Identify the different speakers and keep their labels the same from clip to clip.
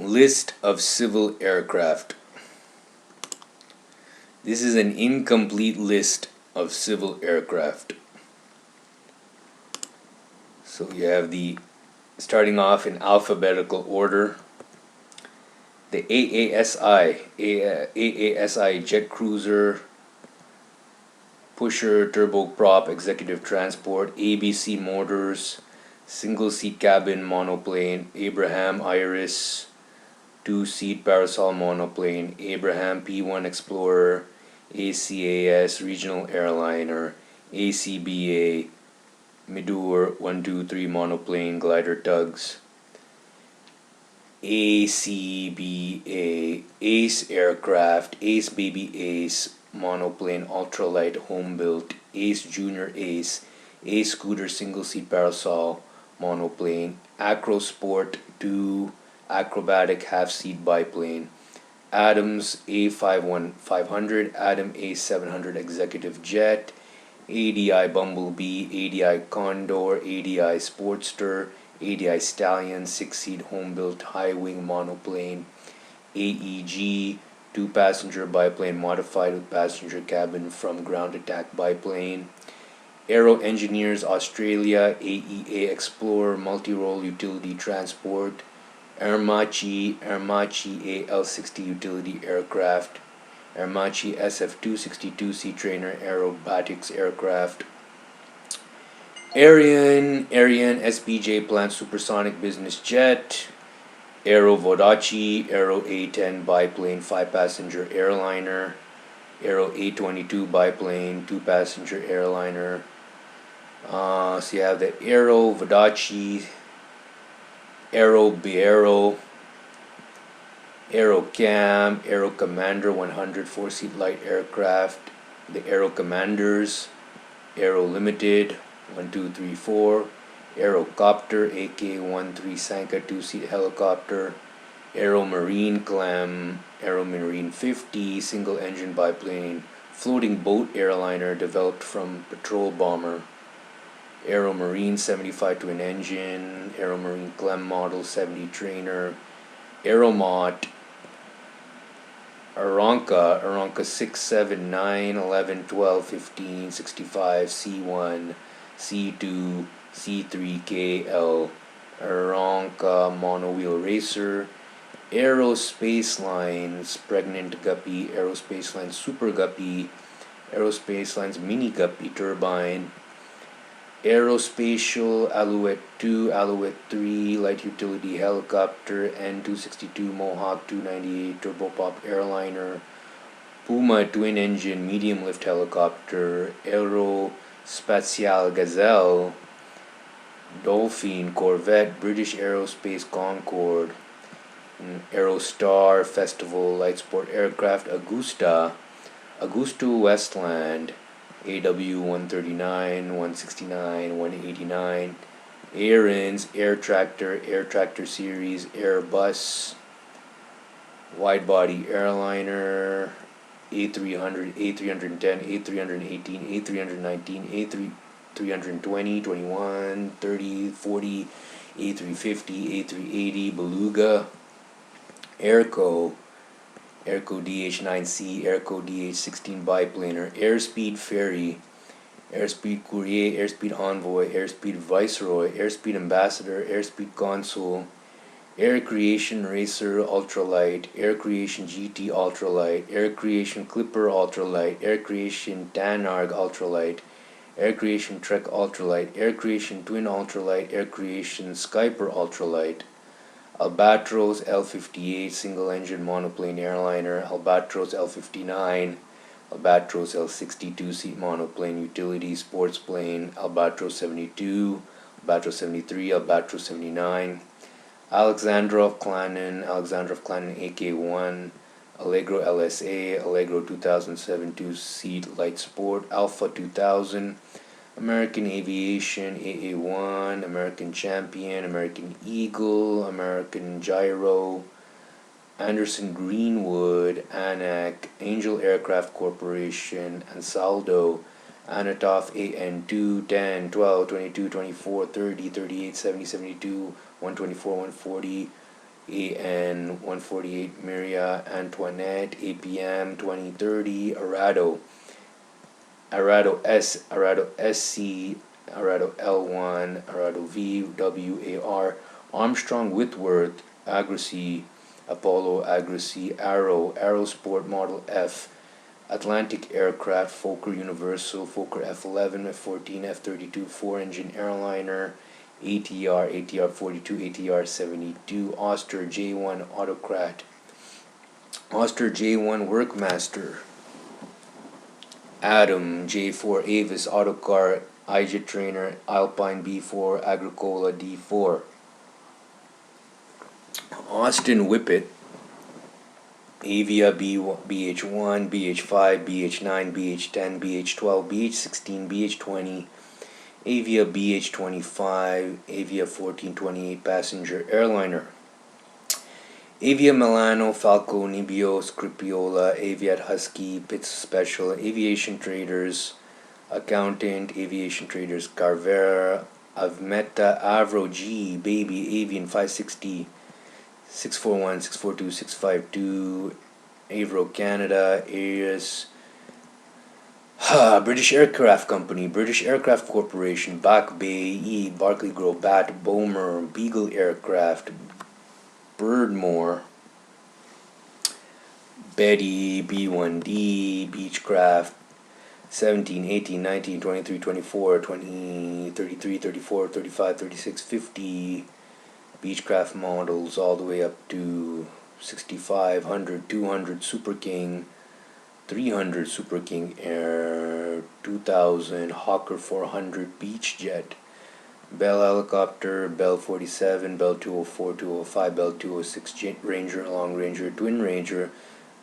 Speaker 1: List of civil aircraft. This is an incomplete list of civil aircraft. So you have starting off in alphabetical order, the AASI jet cruiser, pusher, turboprop, executive transport, ABC Motors, single seat cabin monoplane, Abraham Iris, two-seat parasol monoplane, Abraham P1 Explorer, ACAS regional airliner, ACBA Midur 123 monoplane glider tugs, ACBA Ace aircraft, Ace Baby Ace monoplane ultralight home built, Ace Junior Ace, Ace Scooter single seat parasol monoplane, Acro Sport 2 acrobatic half seat biplane, Adams A500, Adam A700 executive jet, ADI Bumblebee, ADI Condor, ADI Sportster, ADI Stallion 6-seat home-built high-wing monoplane, AEG 2-passenger biplane modified with passenger cabin from ground attack biplane, Aero Engineers Australia, AEA Explorer multi-role utility transport, Aermachi AL60 utility aircraft, Aermachi SF262 Sea Trainer aerobatics aircraft, Ariane SPJ Plant Supersonic Business Jet, Aero Vodachi Aero A10 biplane 5-passenger airliner, Aero A22 biplane 2-passenger airliner. So you have the Aero Vodachi, Aero Biero, Aero Cam, Aero Commander 100 4-seat light aircraft, the Aero Commanders, Aero Limited 1, 2, 3, 4, Aerocopter AK-13 Sanka 2-seat helicopter, Aero Marine Clam, Aero Marine 50 single engine biplane floating boat airliner developed from patrol bomber, Aero Marine 75 twin engine, Aero Marine Clem Model 70 trainer, Aeromot, Aeronca 6, 7, 9, 11, 12, 15, 65, C1, C2, C3, KL, Aeronca Monowheel Racer, Aerospace Lines Pregnant Guppy, Aerospace Lines Super Guppy, Aerospace Lines Mini Guppy Turbine, Aerospatial Alouette 2, Alouette 3 light utility helicopter, N262 Mohawk 298 turboprop airliner, Puma twin engine medium lift helicopter, Aerospatiale Gazelle, Dolphin Corvette, British Aerospace Concorde, Aerostar Festival light sport aircraft, Augusto Westland, AW-139, 169, 189, Airins, Air Tractor Series, Airbus, wide-body airliner, A300, A310, A318, A319, A320, 21, 30, 40, A350, A380, Beluga, Airco DH-9C, Airco DH-16 biplaner, Airspeed Ferry, Airspeed Courier, Airspeed Envoy, Airspeed Viceroy, Airspeed Ambassador, Airspeed Consul, Air Creation Racer Ultralight, Air Creation GT Ultralight, Air Creation Clipper Ultralight, Air Creation Tanarg Ultralight, Air Creation Trek Ultralight, Air Creation Twin Ultralight, Air Creation Skyper Ultralight, Albatros L58 single engine monoplane airliner, Albatros L59, Albatros L60 2-seat monoplane utility sports plane, Albatros 72, Albatros 73, Albatros 79, Alexandrov Klanin AK-1, Allegro LSA, Allegro 2007 2-seat light sport, Alpha 2000, American Aviation AA-1, American Champion, American Eagle, American Gyro, Anderson Greenwood, ANAC, Angel Aircraft Corporation, Ansaldo, Anatov AN2, 10, 12, 22, 24, 30, 38, 70, 72, 124, 140, AN 148 Maria Antoinette, APM 2030, Arado SC, Arado L1, Arado VWAR, Armstrong Whitworth, Agrasy, Apollo Agrasy, Arrow Sport Model F, Atlantic Aircraft, Fokker Universal, Fokker F11, F14, F32, 4-engine airliner, ATR 42, ATR 72, Oster J1 Autocrat, Oster J1 Workmaster, Adam J4 Avis Autocar, IJet Trainer, Alpine B4, Agricola D4, Austin Whippet, Avia BH1, BH5, BH9, BH10, BH12, BH16, BH20, Avia BH25, Avia 1428 passenger airliner, Avia Milano, Falco, Nibio, Scripiola, Aviat Husky, Pitts Special, Aviation Traders, Accountant, Aviation Traders, Carvera, Avmeta, Avro G, Baby, Avian 560, 641, 642, 652, Avro Canada, Arius, British Aircraft Company, British Aircraft Corporation, Back Bay, E, Barclay Grove, Bat, Bomer, Beagle Aircraft, Birdmore, Betty, B1D, Beechcraft, 17, 18, 19, 23, 24, 20, 33, 34, 35, 36, 50 Beechcraft models all the way up to 6500, 200 Super King, 300 Super King Air, 2000 Hawker 400 Beach Jet, Bell Helicopter, Bell 47, Bell 204, 205, Bell 206 Ranger, Long Ranger, Twin Ranger,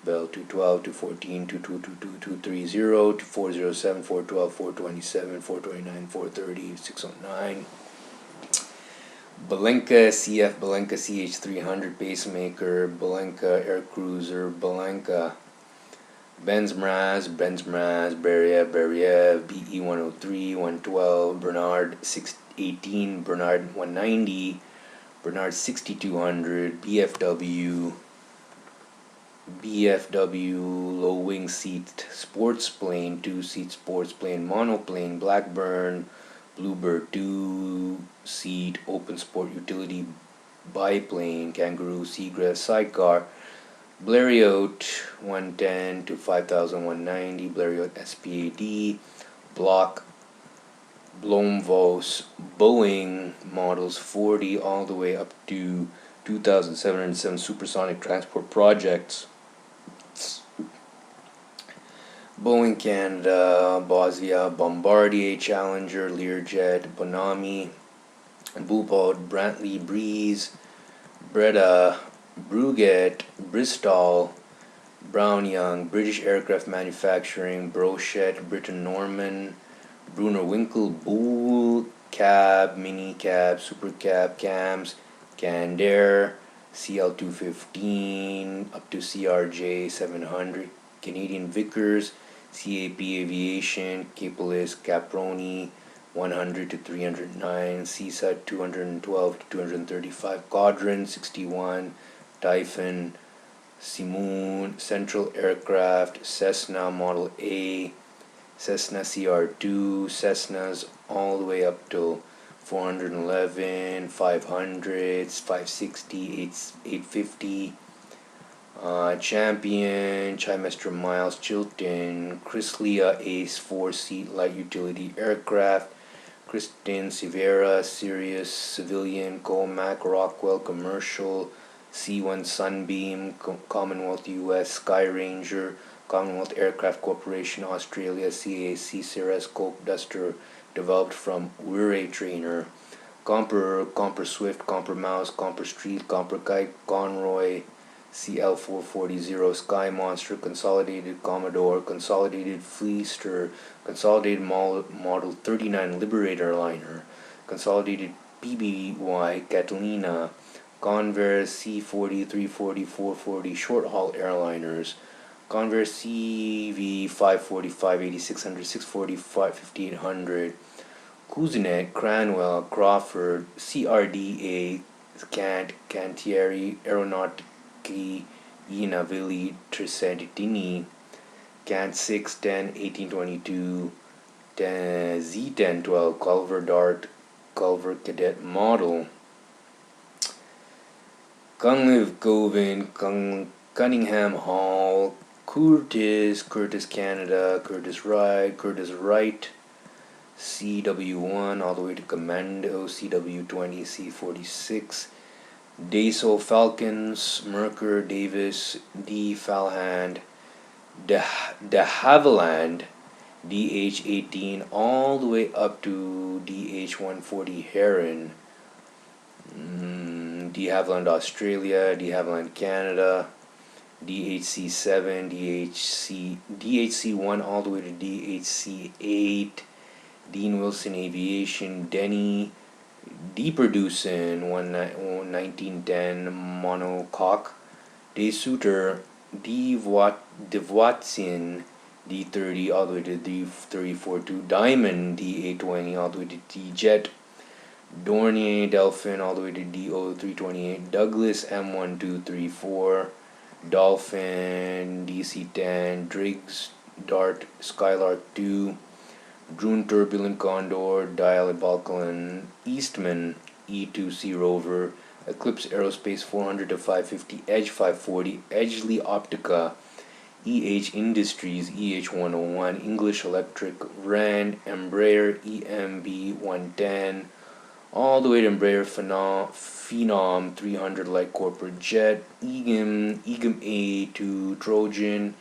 Speaker 1: Bell 212, 214, 222, 230, 407, 412, 427, 429, 430, 609. Belenka CF, Belenka CH300 Pacemaker, Belenka Air Cruiser, Belenka Benz Mraz, Beriev, BE 103, 112, Bernard 618, Bernard 190, Bernard 6200, BFW low wing seat sports plane, 2-seat sports plane, monoplane, Blackburn, Bluebird 2-seat open sport utility biplane, Kangaroo Seagrass sidecar, Blériot 110 to 5190, Blériot SPAD, Block, Blomvos, Boeing models 40 all the way up to 2,707 supersonic transport projects. Boeing Canada, Bosnia, Bombardier, Challenger, Learjet, Bonami, Bupod, Brantley, Breeze, Breda, Bruget, Bristol, Brown Young, British Aircraft Manufacturing, Brochette, Britton Norman, Brunner Winkle, Bull, Cab, Mini Cab, Super Cab, Cams, Canadair, CL215 up to CRJ 700, Canadian Vickers, CAP Aviation, Capolis, Caproni 100 to 309, CSAT 212 to 235, Quadrant 61, Typhon, Simoon, Central Aircraft, Cessna Model A, Cessna CR2, Cessnas all the way up to 411, 500s, 560, 850, Champion, Chimester Miles, Chilton, Chrysler Ace 4-seat light utility aircraft, Kristen, Severa, Sirius, Civilian, Comac, Rockwell, Commercial, C1 Sunbeam, Commonwealth US, Sky Ranger, Commonwealth Aircraft Corporation, Australia, CAC, Cirrus, Coke Duster, developed from Ure Trainer, Comper Swift, Comper Mouse, Comper Street, Comper Kite, Conroy, CL440, Sky Monster, Consolidated Commodore, Consolidated Fleester, Consolidated Model 39 Liberator Liner, Consolidated PBY Catalina, Convair C40, 340, 440 short haul airliners, Convair CV 540, 580, 600, 640, 5800, Kuzinek, Cranwell, Crawford, CRDA, Cantieri Aeronautici I Navili Trecentini, Cant 610 1822, Z1012 Culver Dart Culver Cadet Model, Cunliffe Govan, Cunningham Hall, Curtis Canada, Curtis Wright, CW1 all the way to Commando, CW20, C46, Daso Falcons, Merker Davis, D Falhand, De Havilland, DH18 all the way up to DH140 Heron, De Havilland Australia, De Havilland Canada, DHC7, DHC1 all the way to DHC8, Dean Wilson Aviation, Denny, D-Producin, 1910 Monocoque, De Suter, Devoitsin, D30 all the way to D342, Diamond, D820 all the way to D-Jet, Dornier Delphin all the way to DO328, Douglas M1234, Dolphin DC10, Driggs Dart Skylark 2, Drone Turbulent Condor, Dial Balkan, Eastman E2C Rover, Eclipse Aerospace 400 to 550, Edge 540, Edgeley Optica, EH Industries EH101, English Electric, Ran, Embraer EMB 110, all the way to Embraer Phenom 300 Light Corporate Jet, Eagam A2 Trojan,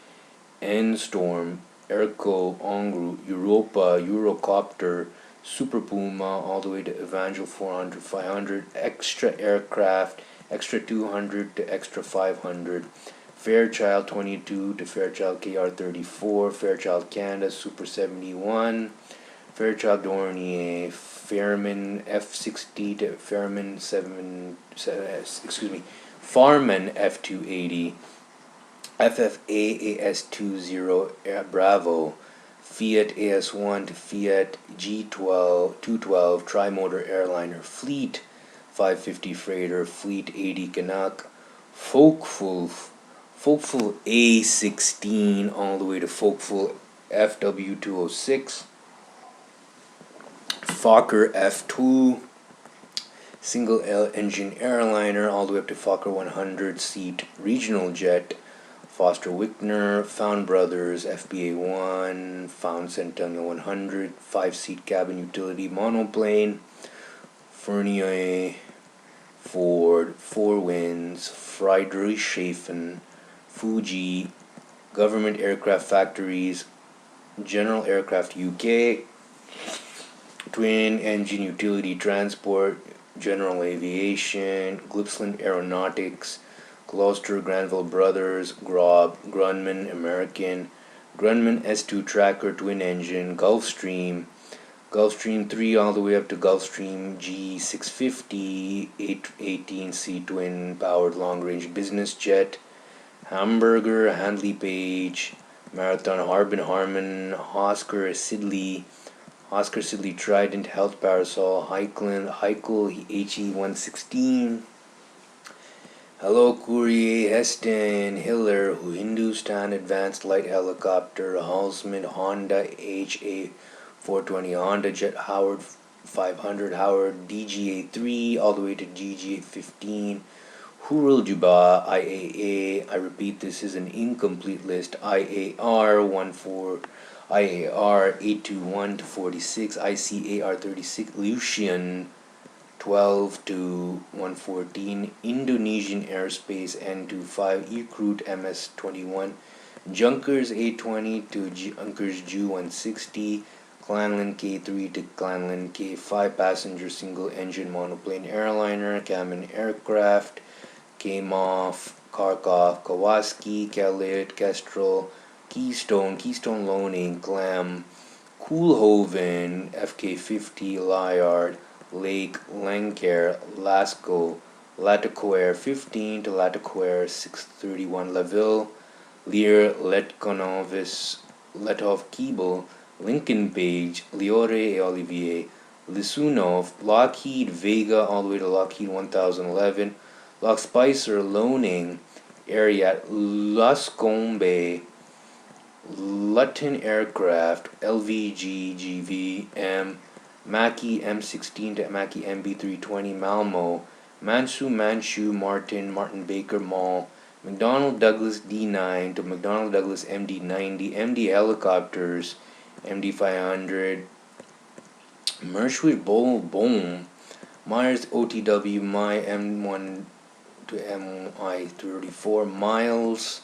Speaker 1: N-Storm, Erco, Ongru, Europa, Eurocopter, Super Puma, all the way to Evangel 400, 500, Extra Aircraft, Extra 200 to Extra 500, Fairchild 22 to Fairchild KR34, Fairchild Canada, Super 71, Fairchild Dornier, Fairman F60 to Fairman Farman F280, FFA AS20 Bravo, Fiat AS1 to Fiat G212 Trimotor Airliner, Fleet 550 Freighter, Fleet 80 Canuck, Folkful A16 all the way to Folkful FW206, Fokker F2 single engine airliner all the way up to Fokker 100 seat regional jet, Foster Wickner, Found Brothers FBA 1, Found Centennial 100 5-seat cabin utility monoplane, Fournier, Ford, Four Winds, Friedrichshafen, Fuji, Government Aircraft Factories, General Aircraft UK, Twin Engine Utility Transport, General Aviation, Glipsland Aeronautics, Gloucester Granville Brothers, Grob, Grumman American, Grumman S2 Tracker Twin Engine, Gulfstream 3 all the way up to Gulfstream G650, 818C Twin Powered Long Range Business Jet, Hamburger, Handley Page, Marathon Harbin Harmon, Oscar Sidley Trident Health Parasol, Heikel HE116, Hello Courier, Heston, Hiller, Hindustan Advanced Light Helicopter, Halsman, Honda HA420, Honda Jet Howard 500, Howard DGA3 all the way to DGA15, Hurul Juba, IAA, I repeat this is an incomplete list, IAR 821 to 46, ICAR 36, Lucian 12 to 114, Indonesian Airspace N25, Ecruit MS21, Junkers 820 to Junkers Ju 160, Clanlin K3 to Clanlin K5, passenger single engine monoplane airliner, Kamen Aircraft, Kmov, Kharkov, Kawasaki, Kalit, Kestrel, Keystone Loaning, Clam, Koolhoven, FK50, Lyard, Lake, Lancair, Lasco, Latacoer 15 to Latacoer 631, Laville, Lear, Letkonovis, Letov Keeble, Lincoln Page, Liore et Olivier, Lisunov, Lockheed Vega, all the way to Lockheed 1011, Lock Spicer Loaning, Ariat, Luscombe, Luton Aircraft, LVG, GVM, Mackie M16 to Mackie MB320, Malmo, Mansu, Martin Baker Mall, McDonnell Douglas D9 to McDonnell Douglas MD90, MD Helicopters, MD500, Mershwit Boom, Myers OTW, My M1 to MI34, Miles,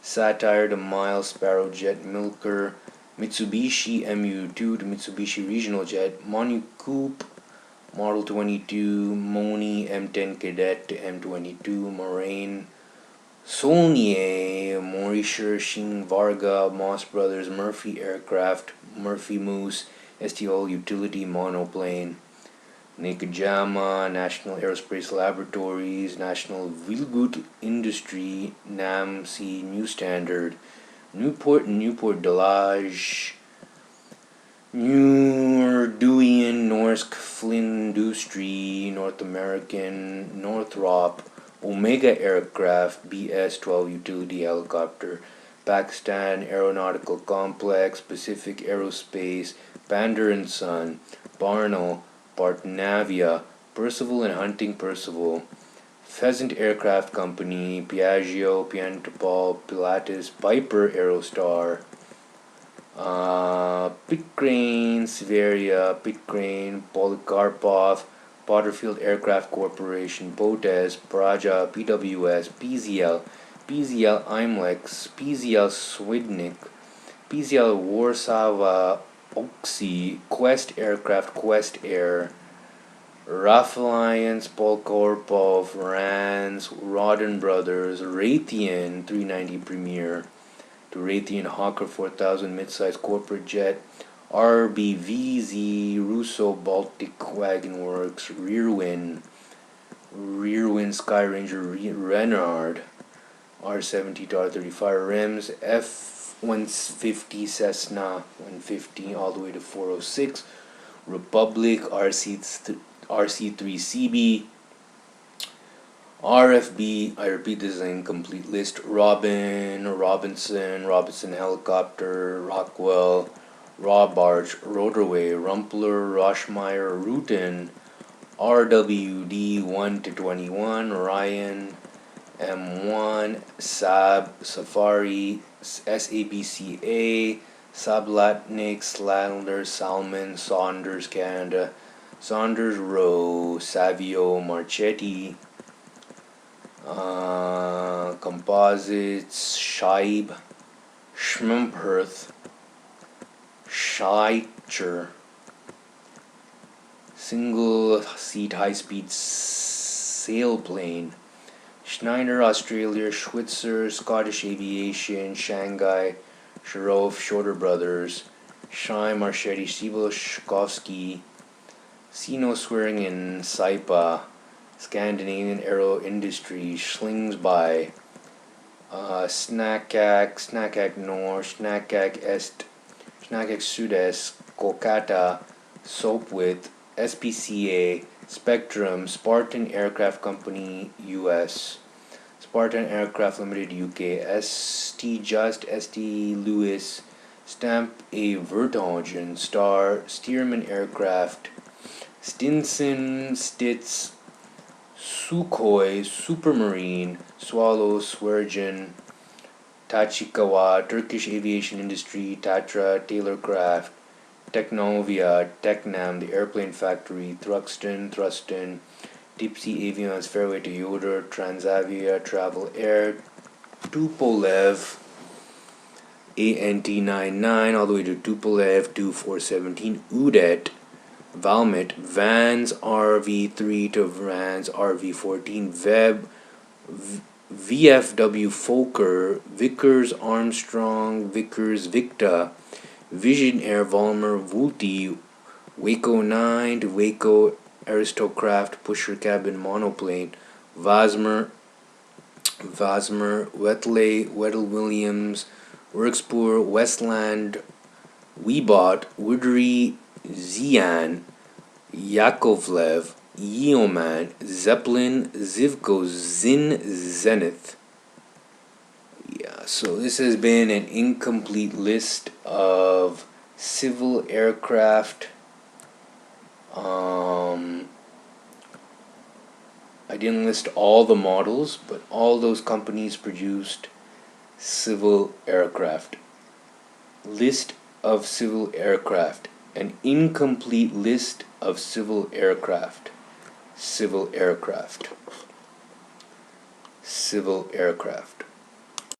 Speaker 1: Satire to Miles, Sparrow Jet Milker, Mitsubishi MU2 to Mitsubishi Regional Jet, Monu Coupe, Model 22, Moni M10 Cadet to M22, Moraine, Saulnier, Mauritius, Shing Varga, Moss Brothers, Murphy Aircraft, Murphy Moose, STL Utility Monoplane, Nakajama, National Aerospace Laboratories, National Vilgut Industry, NAMC New Standard, Newport Delage, Norduian, Norsk Flindustry, North American, Northrop, Omega Aircraft, BS-12 Utility Helicopter, Pakistan Aeronautical Complex, Pacific Aerospace, Bander and Son, Barnell, Bartnavia, Percival and Hunting Percival, Pheasant Aircraft Company, Piaggio, Piantopol, Pilatus, Piper Aerostar, Pitcrane, Severia, Pitcrane, Polikarpov, Potterfield Aircraft Corporation, Potes, Praja, PWS, PZL Imlex, PZL Swidnik, PZL Warsaw, Oxy, Quest Aircraft, Quest Air, RAF Alliance, Polkorpov, Rands, Rodden Brothers, Raytheon 390 Premier, to Raytheon Hawker 4000 midsize corporate jet, RBVZ, Russo Baltic Wagon Works, Rearwind Sky Ranger, Renard, R70 to R35 Rims, F-150 Cessna 150 all the way to 406, Republic, RC3CB, RFB, I repeat, this is an incomplete list, Robinson Helicopter, Rockwell, Raw Barge, Rotorway, Rumpler, Roshmeyer, Rutan, RWD 1 to 21, Ryan, M1, Saab, Safari, SABCA, Sablatnik, Slander, Salmon, Saunders Canada, Saunders Row, Savio, Marchetti, Composites, Scheib, Schmempherth, Schleicher, single seat high speed sailplane, Schneider Australia, Schwitzer, Scottish Aviation, Shanghai, Sharof, Shorter Brothers, Scheim, Marchetti, Siebel, Shkovsky, Sino Swearing in Saipa, Scandinavian Aero Industry, Schlingsby, Snackak North, Snackak Est, Snackak Sudest, Kolkata, Soapwith, SPCA, Spectrum, Spartan Aircraft Company US, Spartan Aircraft Limited UK, ST Just, ST Lewis, Stamp A Vertogen, Star, Stearman Aircraft, Stinson, Stitz, Sukhoi, Supermarine, Swallow, Sweargen, Tachikawa, Turkish Aviation Industry, Tatra, Taylorcraft, Technovia, Technam, the Airplane Factory, Thruston, Tipsy Avions, Fairway to Yoder, Transavia, Travel Air, Tupolev, ANT99, all the way to Tupolev 2417, Udet, Valmet, Vans RV3 to Vans RV14, VFW Fokker, Vickers Armstrong, Vickers Victa, Vision Air Volmer Vulti, Waco 9 to Waco Aristocraft Pusher Cabin Monoplane, Vasmer, Weddell Williams, Workspoor, Westland, Weebot, Woodry, Zian, Yakovlev, Yeoman, Zeppelin, Zivko, Zin, Zenith. Yeah, so this has been an incomplete list of civil aircraft. I didn't list all the models, but all those companies produced civil aircraft. List of civil aircraft. An incomplete list of civil aircraft. Civil aircraft. Civil aircraft.